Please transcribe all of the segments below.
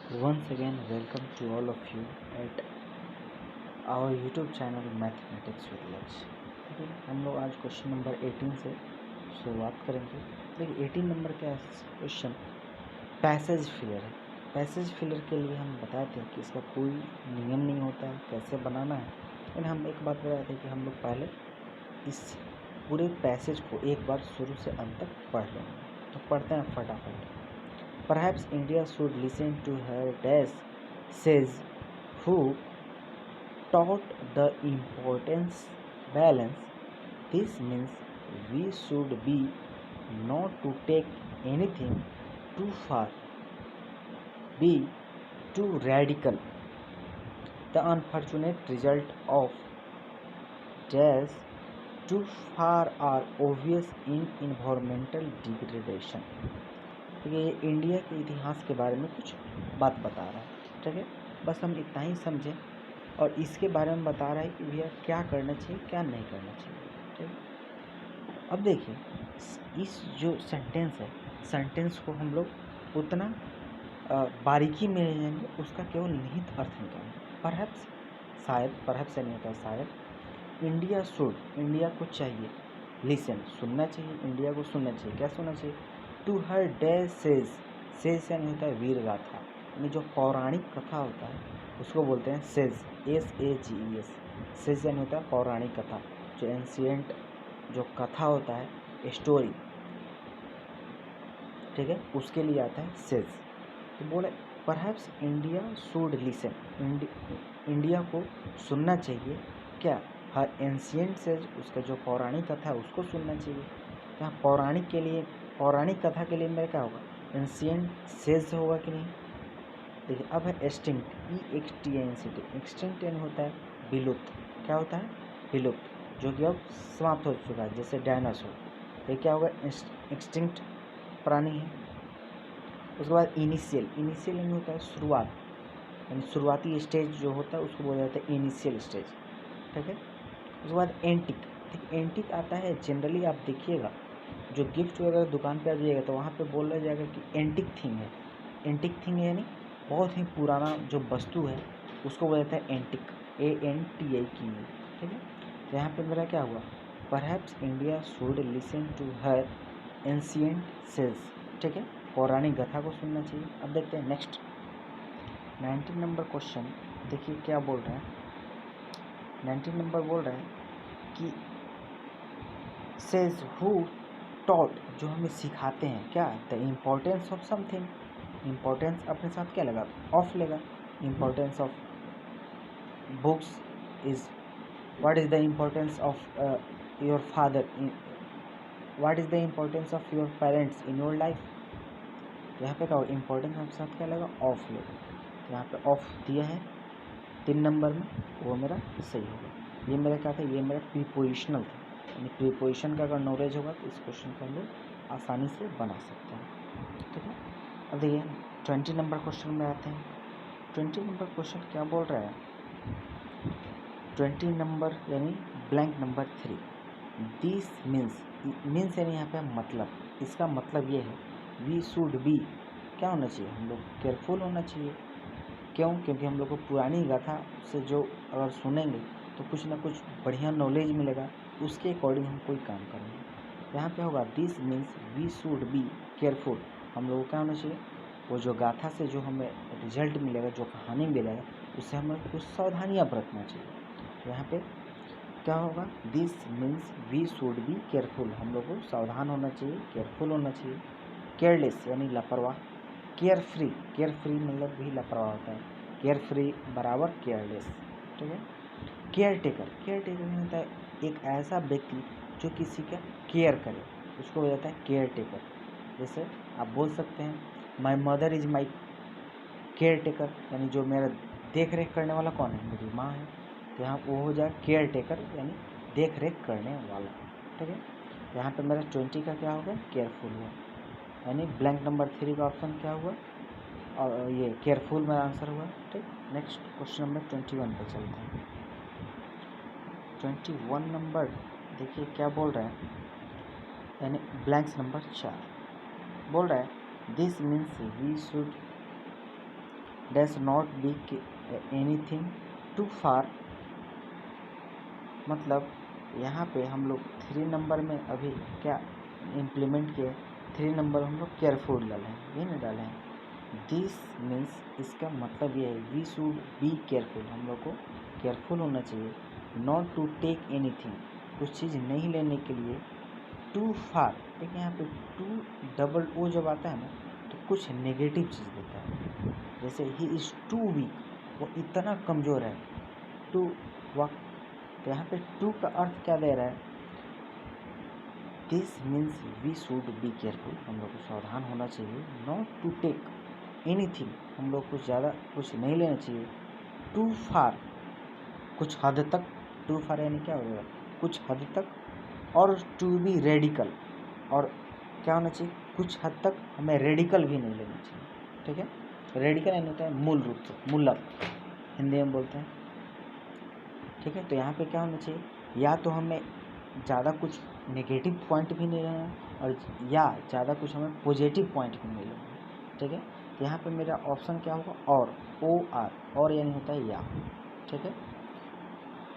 Once again, welcome to all of you at our YouTube channel mathematics with लक्ष्य। ठीक है, हम लोग आज क्वेश्चन नंबर 18 से शुरुआत करेंगे। देखिए 18 नंबर का क्वेश्चन पैसेज फिलर है। पैसेज फिलर के लिए हम बताए थे कि इसका कोई नियम नहीं होता है, कैसे बनाना है। लेकिन हम एक बात बताए थे कि हम लोग पहले इस पूरे पैसेज को एक बार शुरू से अंत तक पढ़ लेंगे। तो पढ़ते हैं फटाफट। Perhaps India should listen to her dash says who taught the importance balance. This means we should be not to take anything too far, be too radical. The unfortunate result of dash too far are obvious in environmental degradation. ठीक है, ये India के इतिहास के बारे में कुछ बात बता रहा है। ठीक है, बस हम इतना ही समझें और इसके बारे में बता रहा है कि भैया क्या करना चाहिए क्या नहीं करना चाहिए। ठीक है, अब देखिए इस जो सेंटेंस है, सेंटेंस को हम लोग उतना बारीकी में नहीं जाएंगे, उसका केवल निहित अर्थ निकालेंगे। परहैप्स शायद, परहैप्स नहीं होता शायद। इंडिया शुड, इंडिया को चाहिए, लिसन सुनना चाहिए, इंडिया को सुनना चाहिए। क्या सुनना चाहिए? टू हर डे सेज यानी होता है वीर गाथा, यानी जो पौराणिक कथा होता है उसको बोलते हैं सेज, SAGES। सेज यानी होता है पौराणिक कथा, जो एंशियंट जो कथा होता है, स्टोरी। ठीक है, उसके लिए आता है सेज। तो बोले perhaps India should listen, India को सुनना चाहिए क्या? हर एंशियंट सेज, उसका जो पौराणिक कथा है उसको सुनना चाहिए। यहाँ पौराणिक के लिए, पौराणिक कथा के लिए मेरा क्या होगा? एंशियंट सेज होगा कि नहीं? देखिए अब है एक्सटिंक्ट, EXTINCT। एक्सटिंक्ट यानी होता है विलुप्त। क्या होता है? विलुप्त, जो कि अब समाप्त हो चुका है, जैसे डायनासोर। ये क्या होगा? एक्सटिंक्ट प्राणी है। उसके बाद इनिशियल, इनिशियल यानी होता है शुरुआत, यानी शुरुआती स्टेज जो होता है उसको बोला जाता है इनिशियल स्टेज। ठीक है, उसके बाद एंटिक। ठीक, एंटिक आता है जनरली, आप देखिएगा जो गिफ्ट वगैरह दुकान पे आ जाइएगा तो वहाँ पे बोला जाएगा कि एंटिक थिंग है। एंटिक थिंग यानी बहुत ही पुराना जो वस्तु है उसको बोला जाता है एंटिक, ANTIK। ठीक है, तो यहाँ पे मेरा क्या हुआ? Perhaps India should listen to her ancient sage. ठीक है, पौराणिक गाथा को सुनना चाहिए। अब देखते हैं नेक्स्ट 19 नंबर क्वेश्चन। देखिए क्या बोल रहा है। 19 नंबर बोल रहा है कि सेज हु टॉट, जो हमें सिखाते हैं क्या? The importance of something. Importance अपने साथ क्या लगा? ऑफ लेगा। Importance of books is, what is the importance of your father, what is the importance of your parents in your life. यहाँ पे क्या होगा? इम्पोर्टेंस अपने साथ क्या लगा? ऑफ लेगा। यहाँ पे ऑफ दिया है 3 नंबर में, वो मेरा सही होगा। ये मेरा क्या था? ये मेरा प्रीपोजिशनल था, यानी प्रीपोजिशन का अगर नॉलेज होगा तो इस क्वेश्चन को हम लोग आसानी से बना सकते हैं। ठीक है, अब देखिए 20 नंबर क्वेश्चन में आते हैं। 20 नंबर क्वेश्चन क्या बोल रहा है? 20 नंबर यानी ब्लैंक नंबर 3। दिस मीन्स यानी यहाँ पे मतलब, इसका मतलब ये है वी शुड बी, क्या होना चाहिए? हम लोग केयरफुल होना चाहिए। क्यों? क्योंकि हम लोग को पुरानी गाथा से जो अगर सुनेंगे तो कुछ ना कुछ बढ़िया नॉलेज मिलेगा, उसके अकॉर्डिंग हम कोई काम करेंगे। यहाँ पे होगा this means we should be careful. हम लोग को क्या होना चाहिए? वो जो गाथा से जो हमें रिजल्ट मिलेगा, जो कहानी मिलेगा, उससे हमें कुछ सावधानियाँ बरतना चाहिए। तो यहाँ पे क्या होगा? This means we should be careful, हम लोग को सावधान होना चाहिए, केयरफुल होना चाहिए। केयरलेस यानी लापरवाह। केयर फ्री, केयर फ्री मतलब भी लापरवाह होता है, केयर फ्री बराबर केयरलेस। ठीक है, केयर टेकर, केयर टेकर होता है एक ऐसा व्यक्ति जो किसी का केयर करे, उसको हो जाता है केयर टेकर। जैसे आप बोल सकते हैं my mother is my care taker, यानी जो मेरा देख रेख करने वाला कौन है? मेरी माँ है। तो यहाँ वो हो जाए केयर टेकर यानी देख रेख करने वाला। ठीक है, यहाँ पे मेरा 20 का क्या होगा? केयरफुल हुआ, यानी ब्लैंक नंबर 3 का ऑप्शन क्या हुआ? और ये केयरफुल मेरा आंसर हुआ। ठीक, नेक्स्ट क्वेश्चन नंबर 21 पे चलते हैं। 21 नंबर देखिए क्या बोल रहा है, यानी ब्लैंक्स नंबर 4 बोल रहा है this means we should dash not be anything too far, मतलब यहाँ पे हम लोग 3 नंबर में अभी क्या इम्प्लीमेंट किए, 3 नंबर हम लोग केयरफुल डाले हैं, ये नहीं डाले हैं। दिस मीन्स इसका मतलब ये है वी शुड बी केयरफुल, हम लोग को केयरफुल होना चाहिए। नॉट टू टेक एनीथिंग, कुछ चीज़ नहीं लेने के लिए। टू फार, देखिए यहाँ पे टू डबल ओ जब आता है ना तो कुछ नेगेटिव चीज़ देता है, जैसे ही इज़ टू वीक, वो इतना कमज़ोर है। टू वक, तो यहाँ पे टू का अर्थ क्या दे रहा है, this means we should be careful, हम लोग को सावधान होना चाहिए। नॉट टू टेक एनीथिंग, हम लोग कुछ ज़्यादा कुछ नहीं लेना चाहिए। टू फार, कुछ हद तक, टू फार यानी क्या होगा, कुछ हद तक। और टू बी रेडिकल, और क्या होना चाहिए, कुछ हद तक हमें रेडिकल भी नहीं लेना चाहिए, ठीक है। रेडिकल यानी होता है मूल रूप से, मूलक हिंदी में बोलते हैं, ठीक है। तो यहाँ पे क्या होना चाहिए, या तो हमें ज़्यादा कुछ नेगेटिव पॉइंट भी नहीं लेना है, और या ज़्यादा कुछ हमें पॉजिटिव पॉइंट भी नहीं लेना है, ठीक है। तो यहाँ पे मेरा ऑप्शन क्या होगा, और, ओ आर, और यानी होता है या, ठीक है।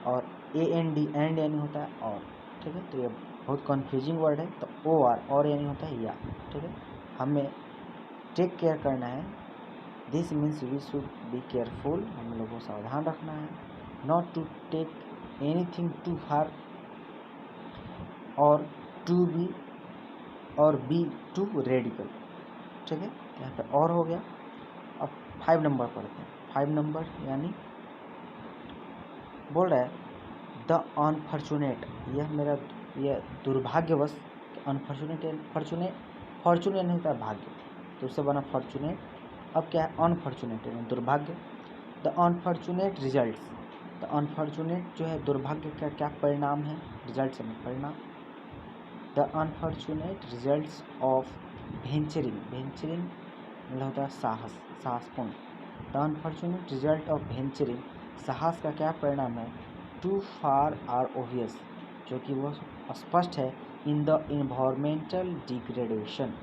और ए एन डी, एंड यानी होता है और, ठीक है। तो ये बहुत कन्फ्यूजिंग वर्ड है, तो ओ आर, और यानी होता है या, ठीक है। हमें टेक केयर करना है, this means we should be careful, हम लोगों को सावधान रखना है। Not to take anything too far, और टू बी, और बी टू रेडिकल, ठीक है। तो यहाँ पे और हो गया। अब 5 नंबर पढ़ते हैं। 5 नंबर यानी बोल रहा है द अनफॉर्चुनेट, यह मेरा, यह दुर्भाग्यवश, अनफॉर्चुनेट, फॉर्चुनेट, फॉर्चुनेट नहीं होता है भाग्य, तो उससे बना फॉर्चुनेट। अब क्या है, अनफॉर्चुनेट यानी दुर्भाग्य। The unfortunate results, the unfortunate जो है दुर्भाग्य का क्या परिणाम है, रिजल्ट से परिणाम। The unfortunate results of venturing, venturing मतलब होता है साहस, साहसपूर्ण। The unfortunate result of venturing, साहस का क्या परिणाम है, टू फार आर ओबियस, जो कि वो स्पष्ट है। इन द इन्वायरमेंटल डिग्रेडेशन,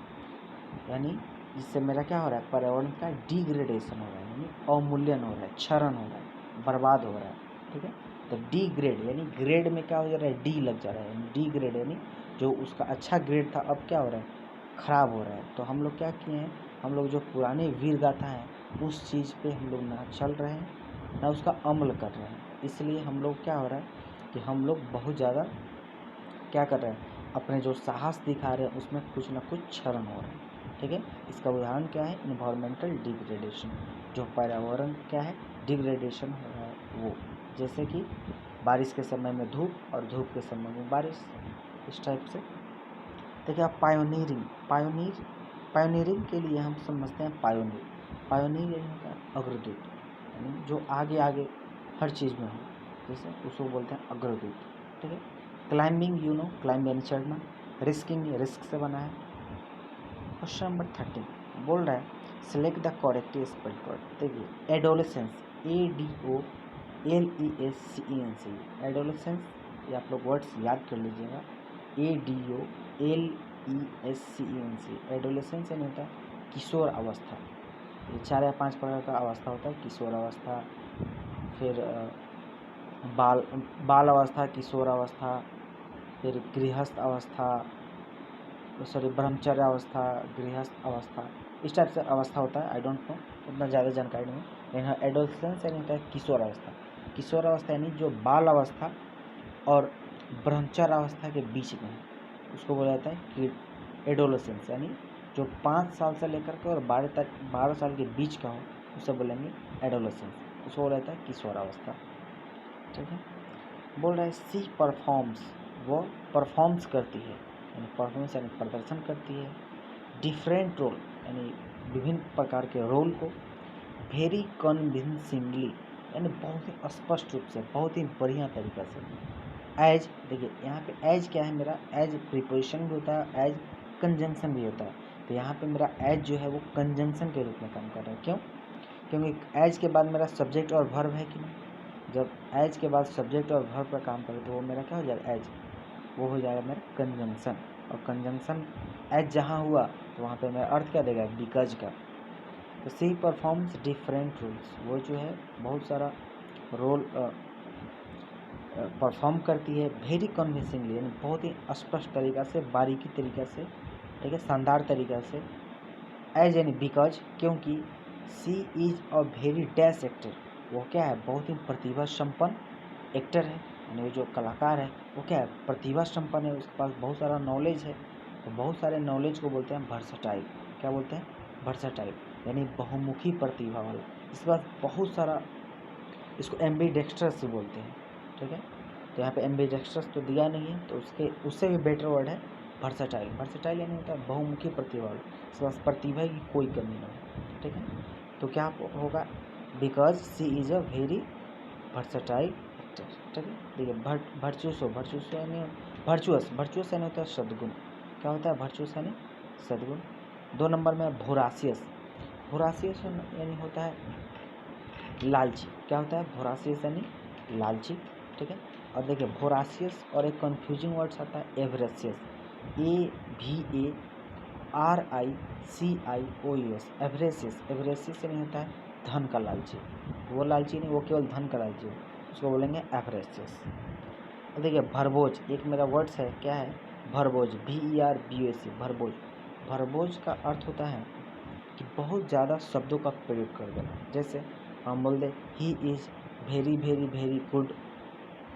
यानी जिससे मेरा क्या हो रहा है, पर्यावरण का डिग्रेडेशन हो रहा है, यानी अवमूल्यन हो रहा है, क्षरण हो रहा है, बर्बाद हो रहा है, ठीक है। तो डिग्रेड यानी ग्रेड में क्या हो जा रहा है, डी लग जा रहा है, यानी डिग्रेड यानी जो उसका अच्छा ग्रेड था अब क्या हो रहा है, ख़राब हो रहा है। तो हम लोग क्या किए हैं, हम लोग जो पुराने वीर गाथा हैं उस चीज़ पे हम लोग ना चल रहे हैं ना उसका अमल कर रहे हैं, इसलिए हम लोग क्या हो रहा है कि हम लोग बहुत ज़्यादा क्या कर रहे हैं, अपने जो साहस दिखा रहे हैं उसमें कुछ ना कुछ क्षरण हो रहा है, ठीक है। इसका उदाहरण क्या है, इन्वायरमेंटल डिग्रेडेशन, जो पर्यावरण क्या है, डिग्रेडेशन हो रहा है वो, जैसे कि बारिश के समय में धूप और धूप के समय में बारिश, इस टाइप से। देखिए आप पायोनियरिंग, पायोनियरिंग के लिए हम समझते हैं पायोनियर, पायोनियर यानी होता है अग्रदूत, यानी जो आगे आगे हर चीज़ में हो, जैसे उसको बोलते हैं अग्रदूत, ठीक है। क्लाइंबिंग, यू नो क्लाइंब यानी चढ़ना। रिस्किंग, रिस्क से बना है। क्वेश्चन नंबर 13 बोल रहा है select the correct spelled word. देखिए एडोलेसेंस, ADOLESCENC, एडोलेसेंस, ये आप लोग वर्ड्स याद कर लीजिएगा। ADOLESCENC, एडोलेसेंस यानी होता है किशोर अवस्था। ये 4 या 5 प्रकार का अवस्था होता है, किशोर अवस्था, फिर बाल अवस्था, किशोर अवस्था, फिर गृहस्थ अवस्था, सॉरी ब्रह्मचर्य अवस्था, गृहस्थ अवस्था, इस टाइप से अवस्था होता है। आई डोंट नो, उतना ज़्यादा जानकारी नहीं है, लेकिन एडोलेसेंस यानी होता है किशोर अवस्था। किशोर अवस्था यानी जो बाल अवस्था और ब्रह्मचर्य अवस्था के बीच में है उसको बोला जाता है कि एडोलेसेंस, यानी जो 5 साल से लेकर के और 12 साल के बीच का हो उसे बोलेंगे एडोलेसेंस, उसको बोला जाता है किशोर अवस्था, ठीक है। बोल रहा है सी परफॉर्म्स, वो परफॉर्म्स करती है, यानी परफॉर्मेंस यानी प्रदर्शन करती है। डिफरेंट रोल यानी विभिन्न प्रकार के रोल को। वेरी कन्विंसिंगली यानी बहुत ही स्पष्ट रूप से, बहुत ही बढ़िया तरीक़ा से। एज, देखिए यहाँ पे एज क्या है, मेरा एज प्रीपोजिशन भी होता है, एज कंजंक्शन भी होता है। तो यहाँ पे मेरा एज जो है वो कंजंक्शन के रूप में काम कर रहा है। क्यों? क्योंकि एज के बाद मेरा सब्जेक्ट और वर्ब है कि नहीं। जब एज के बाद सब्जेक्ट और वर्ब पर काम करे तो वो मेरा क्या हो जाएगा, एज, वो हो जाएगा मेरा कंजंक्शन। और कंजंक्शन एज जहाँ हुआ तो वहाँ पे मेरा अर्थ क्या देगा, बिकॉज का। तो सी परफॉर्म्स डिफरेंट रोल्स, वो जो है बहुत सारा रोल परफॉर्म करती है वेरी कन्विंसिंगली, यानी बहुत ही स्पष्ट तरीक़ा से, बारीकी तरीक़ा से, ठीक है, शानदार तरीक़ा से, एज यानी बिकॉज, क्योंकि she is a very dash actor, वो क्या है, बहुत ही प्रतिभा संपन्न एक्टर है, यानी वो जो कलाकार है वो क्या है, प्रतिभा संपन्न है, उसके पास बहुत सारा नॉलेज है। तो बहुत सारे नॉलेज को बोलते हैं वर्सेटाइल, क्या बोलते हैं, वर्सेटाइल, यानी बहुमुखी प्रतिभा वाला। इसके पास बहुत सारा, इसको एम्बीडेक्स्ट्रस से बोलते हैं, ठीक है। तो यहाँ पे एम्बीडेक्स्ट्रस तो दिया नहीं है, तो उससे भी बेटर वर्ड है वर्सेटाइल। वर्सेटाइल यानी होता है बहुमुखी प्रतिभा वाला, इसके पास प्रतिभा की कोई कमी नहीं है, ठीक है। तो क्या होगा, because she is a very versatile actor, ठीक है। देखिए वर्चुअसो, वर्चुअसो यानी वर्चुअस, वर्चुअस यानी होता है सद्गुण, क्या होता है वर्चुअस यानी सद्गुण। 2 नंबर में वोरासियस, वोरासियस यानी होता है लालची, क्या होता है वोरासियस यानी लालची, ठीक है। और देखिए वोरासियस और एक कंफ्यूजिंग वर्ड्स आता है एवरेसियस, AVARICIOUS, एवरेसियस, एवरेसियस यानी होता है धन का लालची, वो लालची नहीं, वो केवल धन का लालची है, उसको बोलेंगे एवरेसियस। और देखिए भरबोज, एक मेरा वर्ड्स है, क्या है भरबोज, VERBOZ, भरबोज। भरबोज का अर्थ होता है कि बहुत ज़्यादा शब्दों का प्रयोग कर देना, जैसे हम बोल दें he is very very very good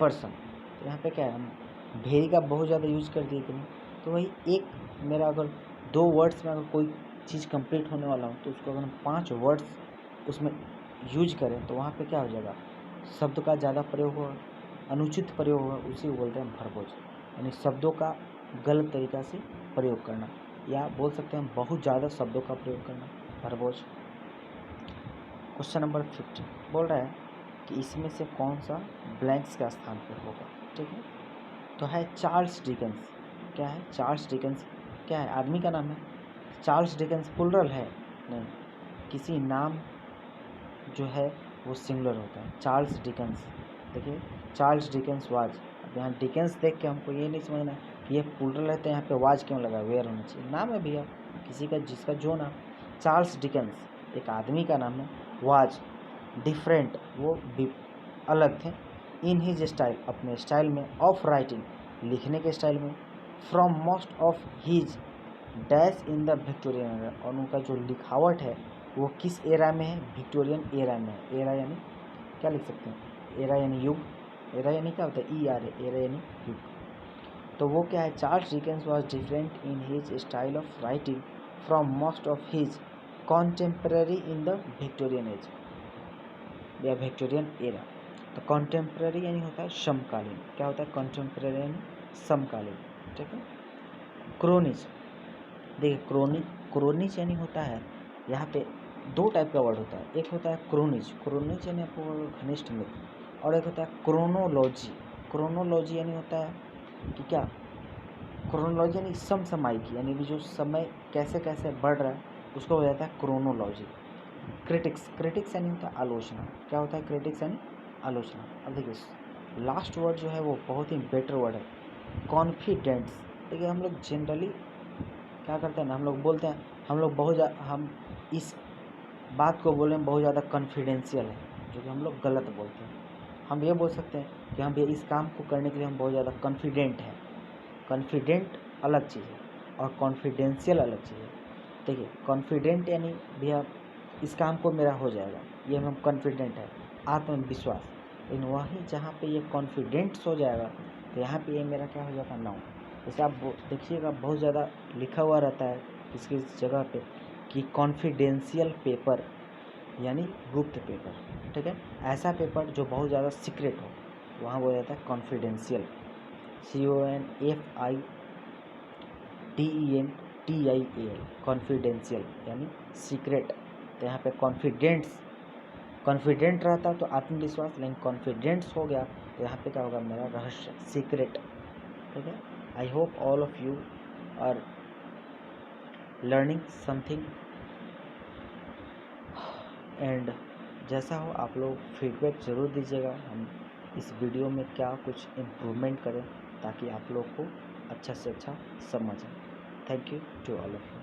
person, तो यहाँ पे क्या है, हम वेरी का बहुत ज़्यादा यूज़ कर दिए कि नहीं। तो वही एक मेरा अगर 2 वर्ड्स में अगर कोई चीज़ कंप्लीट होने वाला हो, तो उसको अगर हम 5 वर्ड्स उसमें यूज करें, तो वहाँ पे क्या हो जाएगा, शब्द का ज़्यादा प्रयोग होगा, अनुचित प्रयोग होगा, उसी को बोलते हैं भरबोज, यानी शब्दों का गलत तरीक़ा से प्रयोग करना, या बोल सकते हैं बहुत ज़्यादा शब्दों का प्रयोग करना, भरबोज। क्वेश्चन नंबर 50 बोल रहा है कि इसमें से कौन सा ब्लैंक्स का स्थान पर होगा, ठीक है। तो है चार्ल्स डिकेंस, क्या है चार्ल्स डिकेंस, क्या है आदमी का नाम है। चार्ल्स डिकेंस प्लुरल है नहीं, किसी नाम जो है वो सिंगुलर होता है, चार्ल्स डिकेंस। देखिए चार्ल्स डिकेंस वाज, अब यहाँ डिकेंस देख के हमको ये नहीं समझना कि ये प्लुरल है तो यहाँ पे वाज क्यों लगा, वेयर होना चाहिए, नाम है भैया किसी का, जिसका जो नाम। चार्ल्स डिकेंस एक आदमी का नाम है, वाज डिफरेंट, वो अलग थे, इन हिज स्टाइल, अपने स्टाइल में, ऑफ राइटिंग, लिखने के स्टाइल में, from most of his dash in the Victorian era, और उनका जो लिखावट है वो किस एरा में है, विक्टोरियन एरा में है। एरा यानी क्या लिख सकते हैं, एरा यानी युग, एरा यानी क्या होता है ERA, एरा यानी युग। तो वो क्या है, Charles Dickens was different in his style of writing from most of his contemporary in the Victorian age या विक्टोरियन एरा। तो कॉन्टेम्पररी यानी होता है समकालीन, क्या होता है कॉन्टेम्पररी यानी समकालीन, ठीक है। क्रोनिज, देखिए क्रोनिज यानी होता है, यहाँ पे 2 टाइप का वर्ड होता है, एक होता है क्रोनिज, क्रोनिज यानी आपको घनिष्ठ मित्र, और एक होता है क्रोनोलॉजी। क्रोनोलॉजी यानी होता है कि क्या, क्रोनोलॉजी यानी समसामयिक, यानी कि जो समय कैसे कैसे बढ़ रहा है उसको हो जाता है क्रोनोलॉजी। क्रिटिक्स, क्रिटिक्स यानी होता है आलोचना, क्या होता है क्रिटिक्स यानी आलोचना। अब देखिए लास्ट वर्ड जो है वो बहुत ही बेटर वर्ड है, कॉन्फिडेंस। देखिए हम लोग जनरली क्या करते हैं ना, हम लोग बोलते हैं हम लोग हम इस बात को बोले बहुत ज़्यादा कॉन्फिडेंशियल है, जो कि हम लोग गलत बोलते हैं। हम ये बोल सकते हैं कि हम भी इस काम को करने के लिए हम बहुत ज़्यादा कॉन्फिडेंट हैं। कॉन्फिडेंट अलग चीज़ है और कॉन्फिडेंशियल अलग चीज़ है। देखिए कॉन्फिडेंट यानी भैया इस काम को मेरा हो जाएगा, ये हम कॉन्फिडेंट है, आत्मविश्वास। लेकिन वहीं जहाँ पे ये कॉन्फिडेंट्स हो जाएगा तो यहाँ पे ये मेरा क्या हो जाता है, नाउन। जैसे आप देखिएगा बहुत ज़्यादा लिखा हुआ रहता है किसी जगह पे कि कॉन्फिडेंशियल पेपर यानी गुप्त पेपर, ठीक है। ऐसा पेपर जो बहुत ज़्यादा सीक्रेट हो, वहाँ बोला जाता है कॉन्फिडेंशियल, CONFIDENTIAL, कॉन्फिडेंशियल यानी सीक्रेट। तो यहाँ पे कॉन्फिडेंट रहता तो आत्मविश्वास, लेकिन कॉन्फिडेंस हो गया तो यहाँ पे क्या होगा, मेरा रहस्य, सीक्रेट, ठीक है। I hope all of you are learning something, and जैसा हो आप लोग फीडबैक ज़रूर दीजिएगा, हम इस वीडियो में क्या कुछ इम्प्रूवमेंट करें ताकि आप लोग को अच्छा से अच्छा समझ आए। Thank you to all of you.